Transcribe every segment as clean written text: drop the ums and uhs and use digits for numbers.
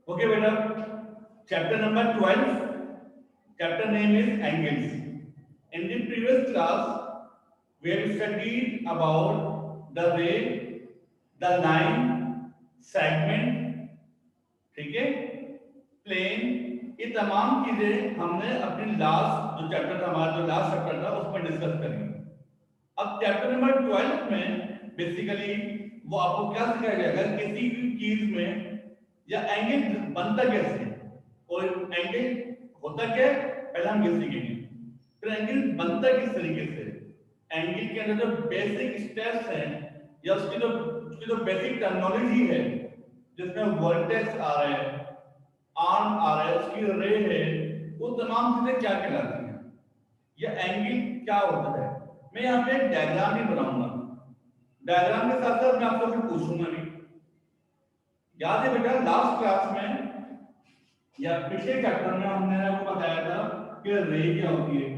Okay बेटा, chapter number 12, chapter name is angles. In the previous class we have studied about the ray, the line, segment, ठीक है, plane, ये तमाम चीजें हमने अपने लास्ट जो चैप्टर था, हमारा जो लास्ट चैप्टर था उसमें डिस्कस करी। अब चैप्टर नंबर 12 में बेसिकली वो आपको क्या सिखाया जाएगा, किसी भी चीज में या एंगल बनता कैसे और एंगल होता क्या है, पहले हम ये सीखेंगे। फिर एंगल बनता किस तरीके से, एंगल के अंदर जो बेसिक स्टेप्स हैं या उसकी जो बेसिक टर्मिनोलॉजी है, जिसमें वर्टेक्स आ रहा है, आर्म आ रहा है, उसकी रे है, वो तमाम चीजें क्या कहलाती हैं, या एंगल क्या होता है। मैं यहाँ पे एक डायग्राम भी बनाऊंगा, डायग्राम के साथ साथ मैं आपसे कुछ पूछूंगा भी। याद है बेटा, लास्ट क्लास में या पिछले चैप्टर में हमने आपको बताया था कि रे क्या होती है।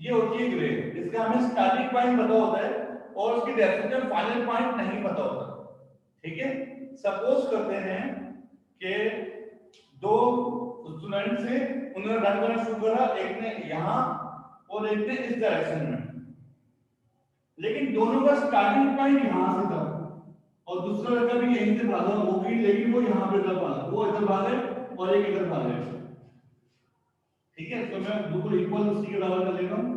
ये होती है रे, इसका हमें स्टार्टिंग पॉइंट पता होता है और उसकी डेफिनेशन फाइनल पॉइंट नहीं पता होता, ठीक है। सपोज करते हैं कि दो स्टूडेंट से उन्होंने रन करना शुरू करा, एक ने यहां और एक ने इस डायरेक्शन में, लेकिन दोनों का स्टार्टिंग पॉइंट यहां से था और दूसरा लड़का भी यहीं से भागा, वो भी, लेकिन वो यहां पे भागा, वो इधर भागे और एक इधर भागे, ठीक है। तो मैं बिल्कुल इक्वल उसी के बराबर कर लेता हूं।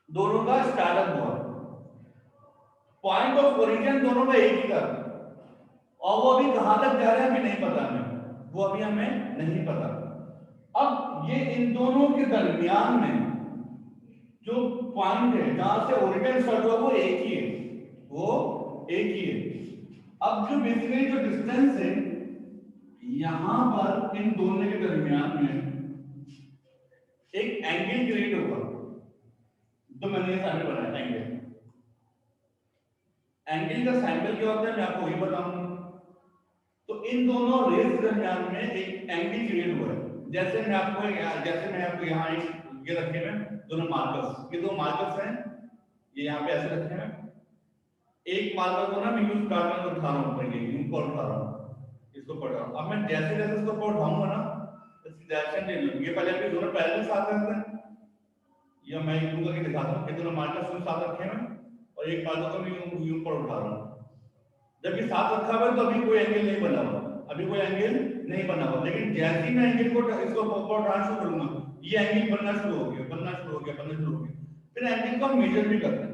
दोनों का स्टार्टअप हुआ, पॉइंट ऑफ ओरिजिन दोनों का एक ही था, और वो अभी कहां तक जा रहे हैं अभी नहीं पता हमें, वो अभी हमें नहीं पता। अब ये इन दोनों के दरमियान में जो पॉइंट है जहां से ओरिजिन स्टार्ट हुआ वो एक ही है, वो एक ही है। अब जो बेसिकली जो डिस्टेंस है यहां पर इन दोनों के दरमियान में एक एंगल क्रिएट होगा, तो मैंने सामने बनाया एंगल। एंगल का सैंपल क्या होता है मैं आपको वही बताऊंगा। तो इन दोनों रेस के दरमियान में एक एंगल क्रिएट हुआ है। जैसे मैं आपको यहाँ एक ये रखे हुए दोनों मार्कर्स, ये दो मार्कर्स हैं, ये यहाँ पे ऐसे रखे हैं। एक मार्कर को ना मैं यूज कर रहा हूं, उठा रहा हूं, ऊपर उठा रहा हूं, इसको पढ़ रहा हूं। अब मैं जैसे जैसे इसको ऊपर उठाऊंगा ना, इसकी डायरेक्शन ले लूंगी। ये पहले भी दोनों पैरेलल साथ रहते हैं, या मैं यूं करके दिखाता हूं कि दोनों मार्कर्स को साथ रखे हैं और एक मार्कर को मैं यूं ऊपर उठा रहा हूं। जब ये साथ रखा हुआ है तो अभी कोई एंगल नहीं बना हुआ, अभी कोई एंगल नहीं बना हुआ, लेकिन जैसे ही मैं एंगल को इसको ऊपर उठाना शुरू करूंगा, ये एंगल बनना शुरू हो गया, बनना शुरू हो गया, बनना शुरू हो गया। फिर एंगल को हम मेजर भी करते हैं,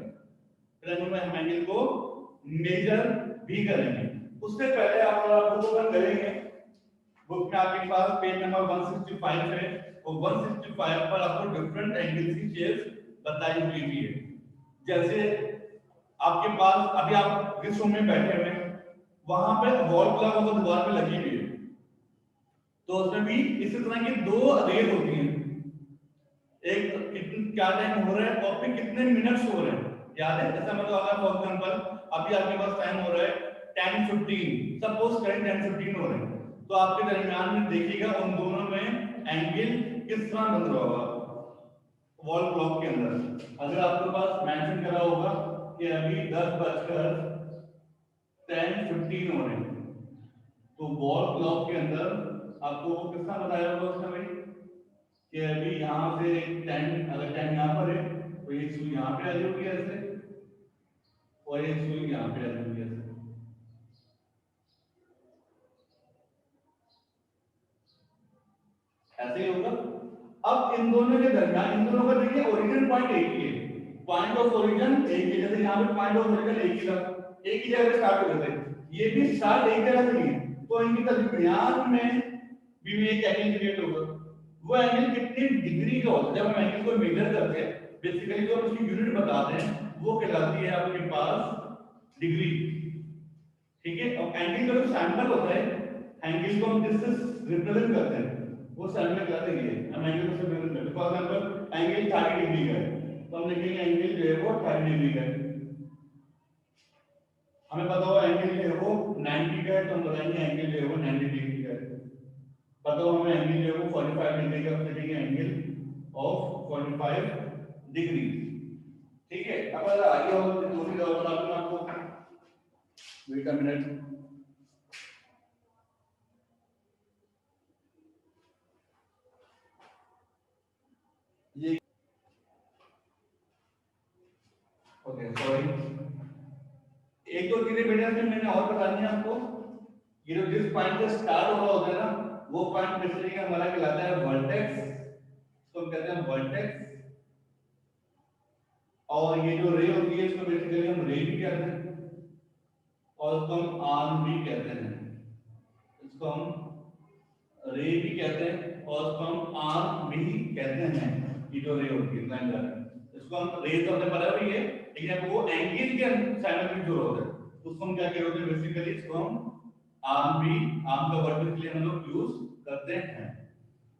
फिर हम एंगल को मेजर भी करेंगे। उससे पहले आप बुक ओपन करेंगे, बुक में आपके पास पेज नंबर 165 है, और 165 पर आपको डिफरेंट एंगल्स की शेप्स बताई हुई है। जैसे आपके पास अभी आप जिस रूम में बैठे हुए हैं वहां पे वॉल क्लॉक वो दीवार पे लगी हुई है, तो उसमें भी इसी तरह की दो रेज होती हैं, एक क्या टाइम हो रहा है और फिर कितने मिनट्स हो रहे हैं, याद है। जैसा मतलब अगर फॉर एग्जांपल अभी आपके पास टाइम हो रहा है 10:15, सपोज करें 10:15 हो रहे हैं, तो आपके दरमियान में देखिएगा उन दोनों में एंगल किस तरह बन रहा होगा वॉल क्लॉक के अंदर। अगर आपके पास मेंशन करा होगा कि अभी 10:15 हो रहे हैं, तो वॉल क्लॉक के अंदर आपको किस तरह बताया होगा उसने भाई कि अभी यहाँ से 10, अगर 10 यहाँ पर है तो ये सुई यहाँ पे आ जाएगी ऐसे, और ये सुई यहाँ पे आ जाएगी ऐसे, ऐसे ही होगा। अब इन दोनों के दरमियान, इन दोनों का देखिए ओरिजिन पॉइंट एक ही है, पॉइंट ऑफ ओरिजिन एक ही, जैसे यहाँ पे पॉइंट ऑफ ओरिजिन एक ही था, एक ही जगह से स्टार्ट हो गए थे, ये भी स्टार्ट एक जगह से ही है, तो इनके दरमियान में भी एक एंगल क्रिएट होगा। वो एंगल कितनी डिग्री का होता है, जब हम एंगल को मेजर करते हैं बेसिकली जो हम उसकी यूनिट बताते हैं वो कहलाती है आपके पास डिग्री, ठीक है। और एंगल का जो सैंपल होता है, एंगल को हम जिससे रिप्रेजेंट करते हैं वो सैंपल कहलाते हैं। हम एंगल को रिप्रेजेंट करते हैं, फॉर एग्जांपल एंगल 30 डिग्री का है तो हम लिखेंगे एंगल जो है वो 30 डिग्री का है। हमें पता हो एंगल जो है वो 90 का है तो हम बताएंगे एंगल जो है वो 90 डिग्री का है। पता हो हमें एंगल जो है वो 45 डिग्री का, लिखेंगे एंगल ऑफ 45 डिग्री, ठीक है। अब अगर आगे और दूसरी जगह पर आपको वेट अ मिनट। ये ओके सॉरी, एक दो चीजें बेटा फिर मैंने और बता दी आपको। ये जो जिस पॉइंट से स्टार्ट हो रहा होता है ना, वो पॉइंट बेसिकली हमारा कहलाता है वर्टेक्स, इसको हम कहते हैं वर्टेक्स। और ये जो रे होती है इसको बेसिकली हम रे भी कहते हैं, और इसको हम आर्म भी कहते हैं। इसको हम रे भी कहते हैं और इसको हम आर्म भी कहते हैं। ये जो रे होती है लाइन जा रही है, इसको हम रे तो हमने पता भी है, लेकिन अब वो एंगल के साइड में जो होता है उसको हम क्या कहते हैं बेसिकली, इसको हम आर्म भी, आर्म का वर्ड के लिए हम लोग यूज करते हैं।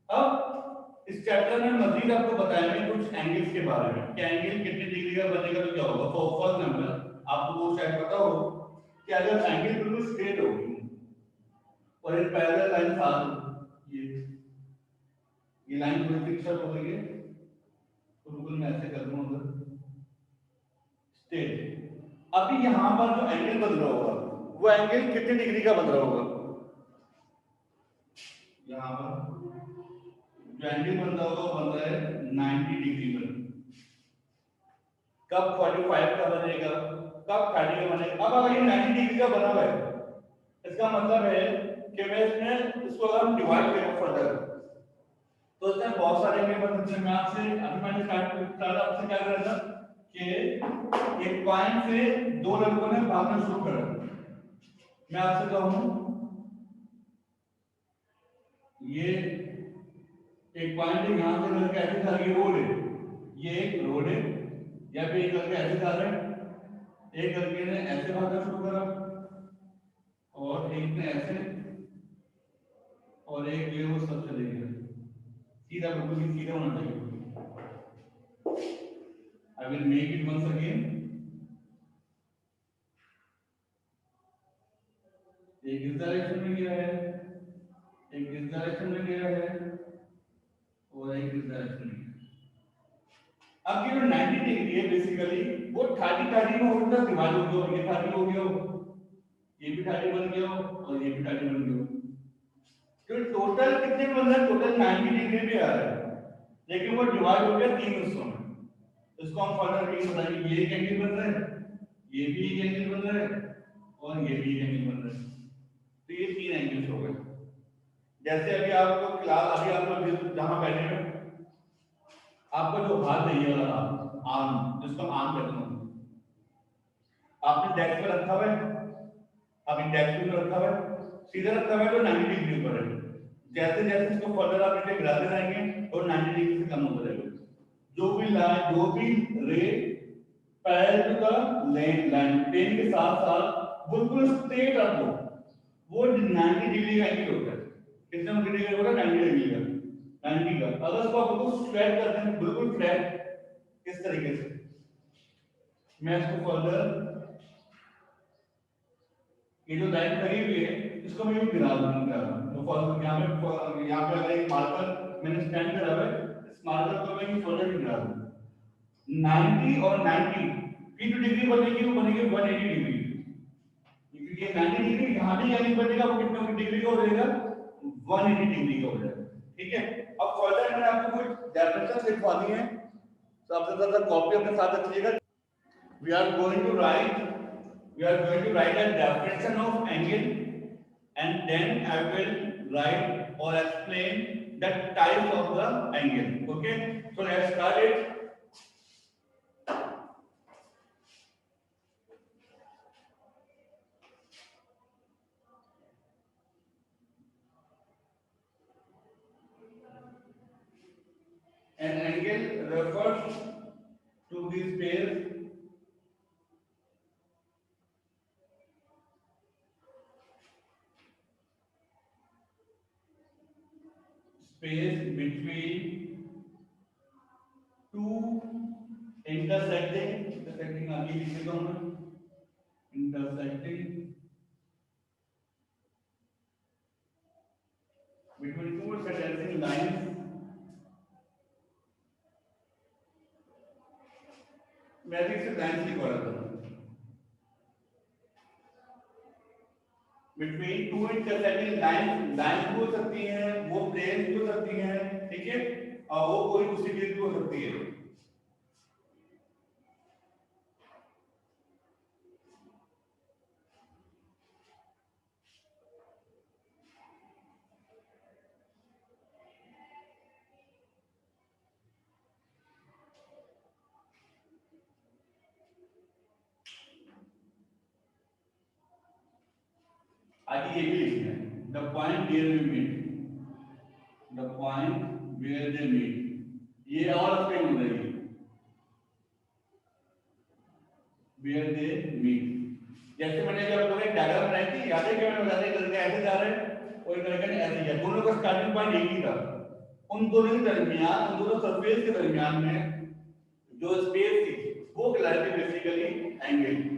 अब इस चैप्टर में मजीद आपको बताएंगे कुछ एंगल्स के बारे में कि एंगल कितने डिग्री का बनेगा तो क्या होगा। फॉर एग्जांपल आपको वो शायद पता हो कि अगर एंगल बिल्कुल स्ट्रेट होगी और एक पैरेलल लाइन साथ ये लाइन थोड़ी फिक्सर हो गई है, तो बिल्कुल मैं ऐसे कर दूंगा स्ट्रेट। अभी यहां पर जो एंगल बन रहा होगा वो एंगल कितने डिग्री का बन रहा होगा। यहां पर जो एंगल बन रहा होगा वो बन रहा है 90 डिग्री पर। कब 45 का बनेगा, कब 30 का बनेगा। अब अगर ये 90 डिग्री का बना हुआ है, इसका मतलब है कि मैं इसमें इसको अगर हम डिवाइड करें फर्दर तो इसमें बहुत सारे में बन सकते हैं। मैं आपसे अभी मैंने स्टार्ट आपसे क्या कर रहा था कि एक पॉइंट से दो लड़कों ने भागना शुरू करा। मैं आपसे कहूं ये एक पॉइंट है, यहां से लड़का ऐसे जा रही रोड है, ये एक रोड है, या फिर एक लड़का ऐसे जा रहा है, एक लड़के ने ऐसे भागना शुरू करा और एक ने ऐसे, और एक जो है वो सब चले गया सीधा, बिल्कुल ही सीधा होना चाहिए। I will make it once again. एक इस डायरेक्शन में गया है, एक इस डायरेक्शन में गया है, और एक इस डायरेक्शन में गया है। अब ये जो 90 डिग्री है बेसिकली वो 30 में उल्टा डिवाइड हो गया, ये 30 हो गया, ये भी 30 बन गया और ये भी 30 बन गया। तो टोटल कितने बन रहा है, टोटल 90 डिग्री भी आ रहा है, लेकिन वो डिवाइड हो गया तीन हिस्सों में। इसको हम फर्दर भी बताएंगे, ये एक एंगल बन रहा है, ये भी एक एंगल बन रहा है, और ये भी एक एंगल बन रहा है। तो ये तीन एंगल्स हो गए। जैसे अभी आपको क्लास, अभी आप लोग जहां बैठे हो, आपका जो हाथ है ये वाला हाथ, आर्म, जिसको आर्म कहते हैं, आपने डेस्क पे रखा हुआ है, अभी डेस्क पे रखा हुआ है, सीधा रखा हुआ है तो 90 डिग्री पर है। जैसे जैसे इसको फर्दर आप इसे गिराते जाएंगे तो 90 डिग्री से कम होता जाएगा। जो भी लाइन, जो भी ray parallel to the line plane के साथ साथ बिल्कुल स्ट्रेट रखो, वो 90 डिग्री का एंगल होता है। कितना डिग्री का होता है, 90 डिग्री का, 90 का। अगर इसको आप बिल्कुल फ्लैट करते हैं, बिल्कुल फ्लैट इस तरीके से, मैं इसको फर्दर ये जो लाइन लगी हुई है इसको मैं यूं गिरा दूंगा। तो फॉर यहाँ पे अगर एक मार्कर मैंने स्टैंड करा हुआ है, इस मार्कर को मैं यूं फर्दर गिरा दूंगा। 90 और 90 की जो डिग्री बनेगी वो बनेगी 180 डिग्री, क्योंकि ये 90 डिग्री यहाँ भी एंगल बनेगा वो कितने डिग्री का हो जाएगा, 180 डिग्री का हो जाएगा। ठीक है, अब फर्दर मैंने आपको कुछ डेफिनेशन लिखवा दी है, तो आप जरा कॉपी अपने साथ रखिएगा। we are going to write we are going to write a definition of angle, and then I will write or explain the types of the angle. Okay, so let's start it. An angle refers to the space between two intersecting आगे लिखेगा मैं, intersecting between two intersecting lines, मैं भी इसे line लिखवा रहा था। Between two intersecting line, line भी हो सकती है, वो प्लेन भी हो सकती है, ठीक है, और वो कोई दूसरी चीज भी हो सकती है। आगे ये भी लिखना है, the point where we meet, the point where they meet, ये और स्पेलिंग हो जाएगी, वेयर दे मीट। जैसे मैंने जब आपको एक डायग्राम बनाई थी, याद है कि मैंने बताया था लड़का ऐसे जा रहा है और लड़का ने ऐसे किया, दोनों का स्टार्टिंग पॉइंट एक ही था। उन दोनों के दरमियान, उन दोनों सरफेस के दरमियान में जो स्पेस थी वो कहलाती है basically angle.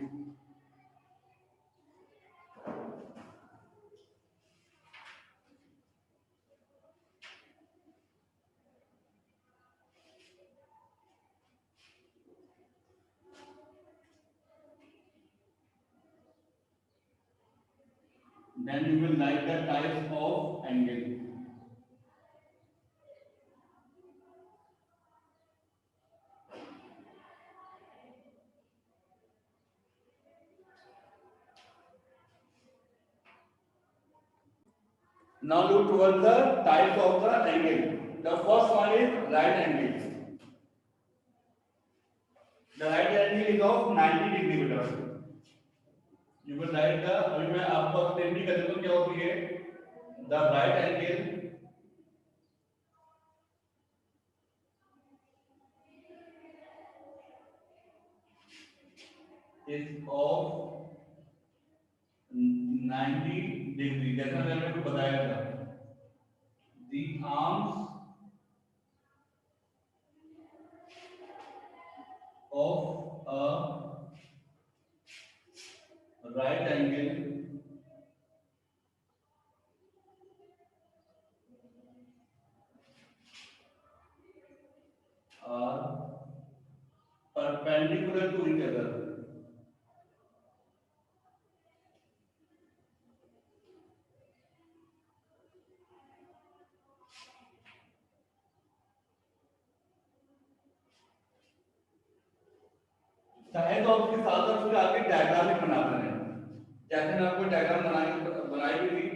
Then you will like the types of angle. Now look towards the types of the angle. The first one is right angle. The right angle is of 90 degree beta. You will write the, अभी मैं आपको explain भी कर देता हूँ क्या होती है। The right angle is of 90 degree, जैसा मैंने आपको बताया था। The arms of a right angle are perpendicular to each other. चाहे तो उसके साथ साथ उसके आगे डायग्राम भी बना दें, जैसे मैं आपको डायग्राम बनाई भी थी,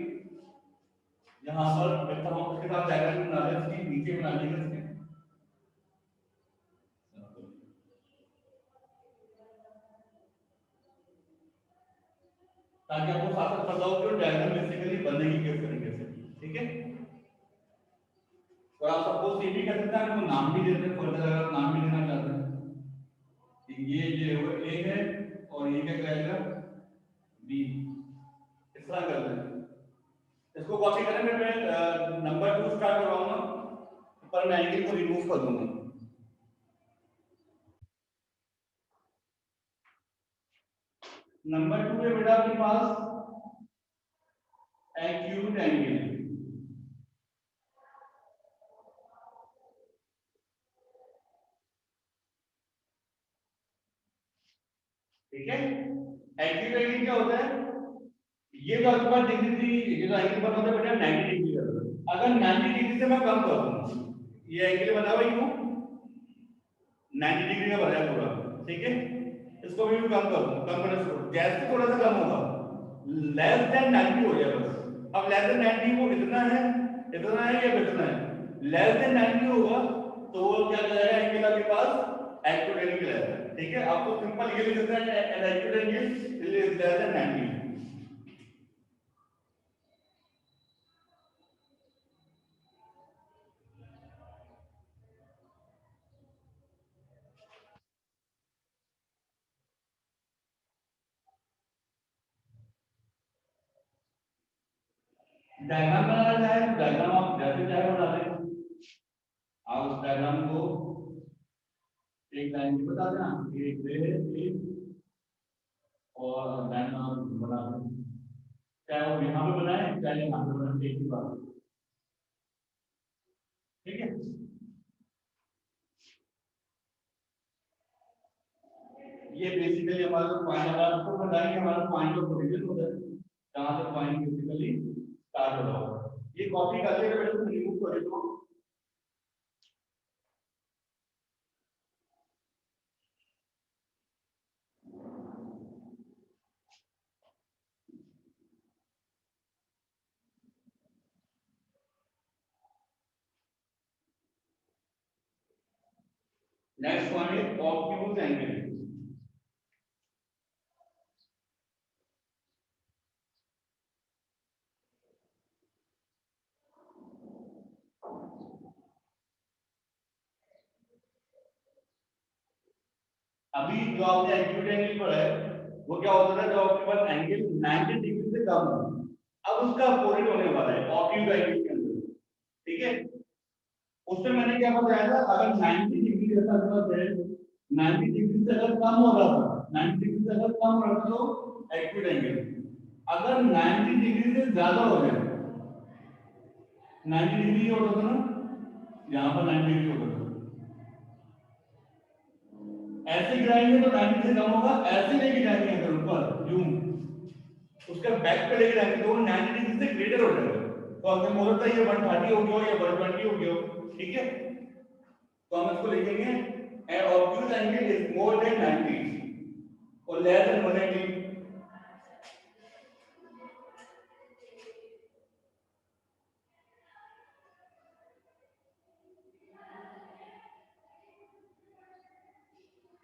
यहाँ पर बैठा हूँ उसके साथ डायग्राम बना दें, उसके नीचे बना देंगे उसके, ताकि आपको साथ साथ पता हो कि डायग्राम बेसिकली बनेगी किस तरीके से, ठीक है। और आप सपोज ये भी कर सकते हैं, आपको नाम भी दे सकते हैं, फर्दर अगर आप नाम भी देना चाहते हैं, ये जो ए है और ये क्या कहेगा बी, इस तरह कर दें। इसको कॉपी करें, मैं नंबर 2 स्टार्ट करवाऊंगा, पर मैं एंगल को रिमूव कर दूंगा। नंबर 2 है बेटा आपके पास एक्यूट एंगल, ठीक है। एक्यूट एंगल क्या होता है, ये जो आपके पास डिग्री थी, ये जो एंगल बना होता है बेटा 90 डिग्री का, अगर 90 डिग्री से मैं कम कर दूं, ये एंगल बना हुआ यूं 90 डिग्री का बना है पूरा, ठीक है, इसको भी कम कर दूं, कम करने से जैसे थोड़ा सा कम होगा, लेस देन 90 हो जाएगा बस। अब लेस देन 90 वो इतना है या इतना है, लेस देन 90 होगा तो वो क्या कहलाएगा एंगल आपके पास एक्यूट एंगल कहलाएगा, ठीक है। आपको सिंपल ये लिख सकते हैं acute angle is less than 90। Diagram बनाना चाहे तो डायग्राम आप जैसे चाहे बना लें, आप उस डायग्राम को एक लाइन में बता देना, एक एक और लाइन आप बना दें, चाहे वो यहाँ पे बनाए चाहे यहाँ पे बनाए, एक ही बात, ठीक है। ये बेसिकली हमारा पॉइंट, अगर आपको बताएंगे हमारा पॉइंट ऑफ ओरिजिन होता है, जहां से पॉइंट बेसिकली स्टार्ट हो रहा होगा। ये कॉपी कर लेगा बेटा, तुम रिमूव कर दो। Next one is obtuse angle. अभी जो आपने एक्यूट एंगल पढ़ा है वो क्या होता था, जब आपके पास एंगल 90 डिग्री से कम हो, अब उसका अपोजिट होने वाला है ऑब्ट्यूज एंगल के अंदर। ठीक है, उसमें मैंने क्या बताया था, अगर 90 डिग्री जैसा मतलब है, 90 डिग्री से अगर कम हो रहा था, 90 डिग्री से अगर कम हो रहा था तो एक्यूट एंगल। अगर 90 डिग्री से ज्यादा हो जाए, 90 डिग्री होता था ना, यहाँ पर 90 डिग्री होता था, ऐसे गिराएंगे तो 90 से कम होगा, ऐसे लेके जाएंगे अगर ऊपर यूं, उसका बैक पे लेके जाएंगे तो वो 90 डिग्री से ग्रेटर हो जाएगा। तो हमें बोला था ये 130 हो गया या 120 हो गया, ठीक है। तो हम इसको लिखेंगे and obtuse angle is more than 90 और लेस देन 180।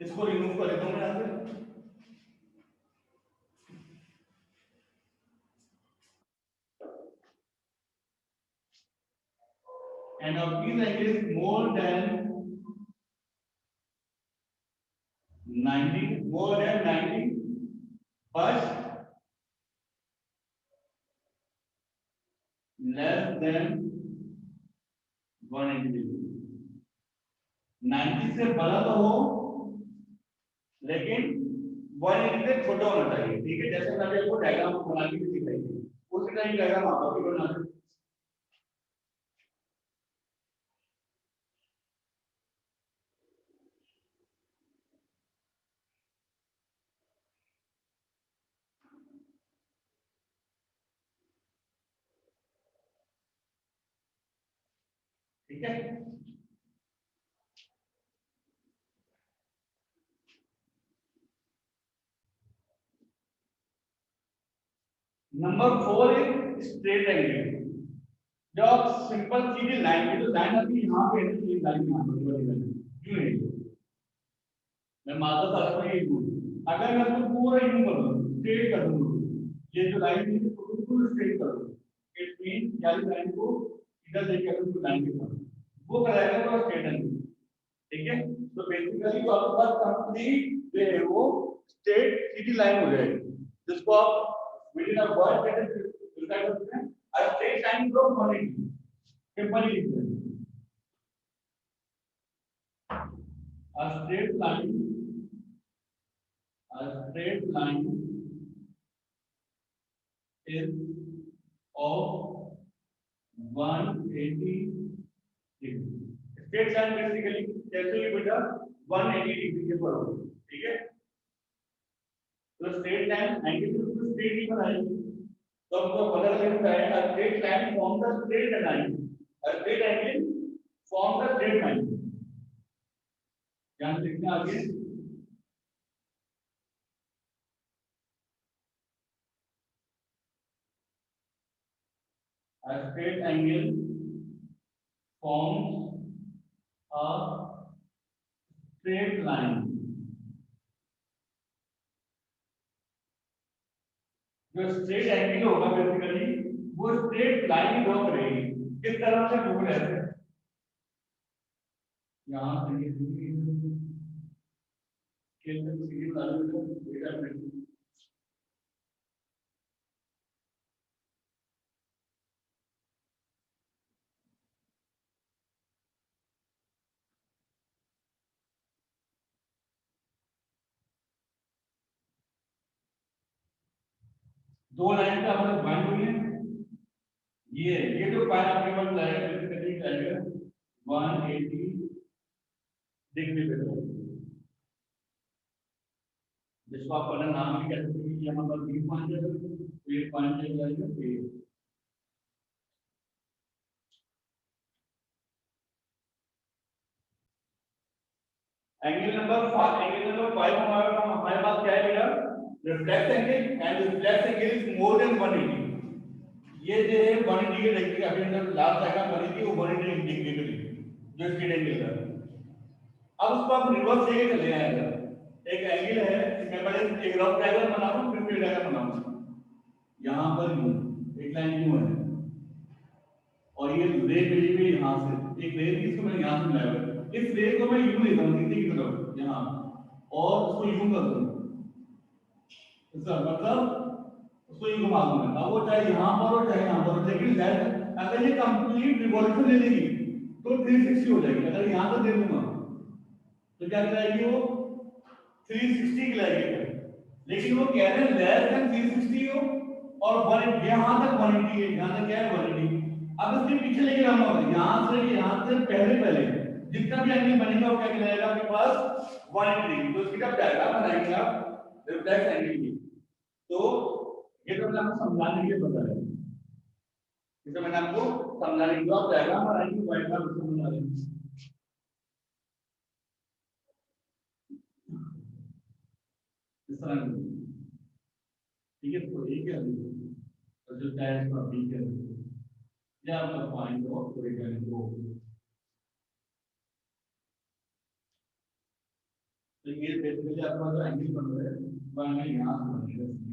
इसको रिमूव कर देता हूं मैं यहां से। And obtuse angle is more than 90, more than 90 but less than 180 degree. 90 से बड़ा तो हो लेकिन 180 से छोटा होना चाहिए, ठीक है। जैसे मैंने आपको डायग्राम बना के भी दिखाई थी, उसी तरह की डायग्राम आपको भी बनाना है, ठीक है। Number 4 is straight angle. जब आप सिंपल सीधी लाइन की, तो लाइन अभी यहाँ पे है, ये लाइन यहाँ पर वाली लाइन क्यों है, मैं मानता था आपको ये दूर, अगर मैं इसको पूरा यूं कर दूं, स्ट्रेट कर दूं, ये जो लाइन है इसको बिल्कुल स्ट्रेट कर दूं, इट मीन यानी लाइन को इधर लेके अगर तो लाइन के पास वो कराएगा तो स्ट्रेट एंगल, ठीक है। तो बेसिकली तो आपके पास कंप्लीट जो है वो स्ट्रेट सीधी लाइन हो जाएगी, जिसको आप विद इन अ वर्ड कैसे डिस्क्राइब करते हैं, a straight line from point, simply लिखते हैं a straight line, a straight line is of 180 degree। Straight line basically कैसे भी बेटा 180 डिग्री के पर होगी, ठीक है। तो स्ट्रेट लाइन एंगल बिल्कुल स्ट्रेट ही बनाएगी, तो हमको पता लगता है a straight line form the straight line, a straight angle form the straight line। ध्यान से देखना आगे, a straight angle forms a straight line। जो स्ट्रेट एंगल होगा बेसिकली वो स्ट्रेट लाइन ड्रॉ करेगी, किस तरह से मूव रहते हैं, यहाँ से ये स्केल पे सीधी लाइन को बेटा नहीं, दो लाइन का मतलब ज्वाइन हुई है, ये जो पाया आपके पास लाइन बेसिकली जाएगा 180 डिग्री पे, जिसको आप अपना नाम भी कह सकते हैं कि यहाँ पर बी पॉइंट है, ये पॉइंट ले जाएगा ए। एंगल नंबर 5 हमारे पास क्या है बेटा, reflex angle, and reflex angle is more than 180। ये जो है 180 के डिग्री, अभी हमने लास्ट आएगा 180 वो 180 डिग्री के लिए जो स्ट्रेट एंगल है। अब उसको आप रिवर्स लेके चले आएगा, एक एंगल है, मैं पहले एक रफ डायग्राम बनाऊं फिर फिर डायग्राम बनाऊं। यहां पर यूं एक लाइन यूं है और ये रे मिली हुई यहां से, एक रे इसको मैंने यहां से मिलाया हुआ है, इस रे को मैं यूं लेता हूं नीचे की तरफ यहां और उसको यूं कर दूं, इसका मतलब उसको यूं घुमा दूंगा। अब वो चाहे यहां पर हो चाहे यहां पर, लेकिन दैट अगर ये कंप्लीट रिवॉल्यूशन ले लेगी तो 360 हो जाएगी। अगर यहां पर दे दूंगा तो क्या कराएगी वो 360 की लाएगी, लेकिन वो कह रहे हैं लेस देन 360 हो और 180, यहां तक 180 है, यहां तक क्या है 180। अब इसके पीछे लेके जाऊंगा, यहां से पहले पहले जितना भी एंगल बनेगा वो क्या कहलाएगा आपके पास 180। तो इसकी जब डायग्राम बनाएंगे आप रिफ्लेक्स एंगल की, तो ये तो मैंने आपको समझाने के लिए बताया, जैसे मैंने आपको समझाने के लिए आप डायग्राम बनाएंगे व्हाइट बोर्ड पर बना लेंगे। इस तरह ठीक है, तो एक है तो जो टाइप का बी है या आपका पॉइंट और पूरे का को, तो ये बेसिकली आपका जो एंगल बन रहा है वो एंगल यहां से बनेगा।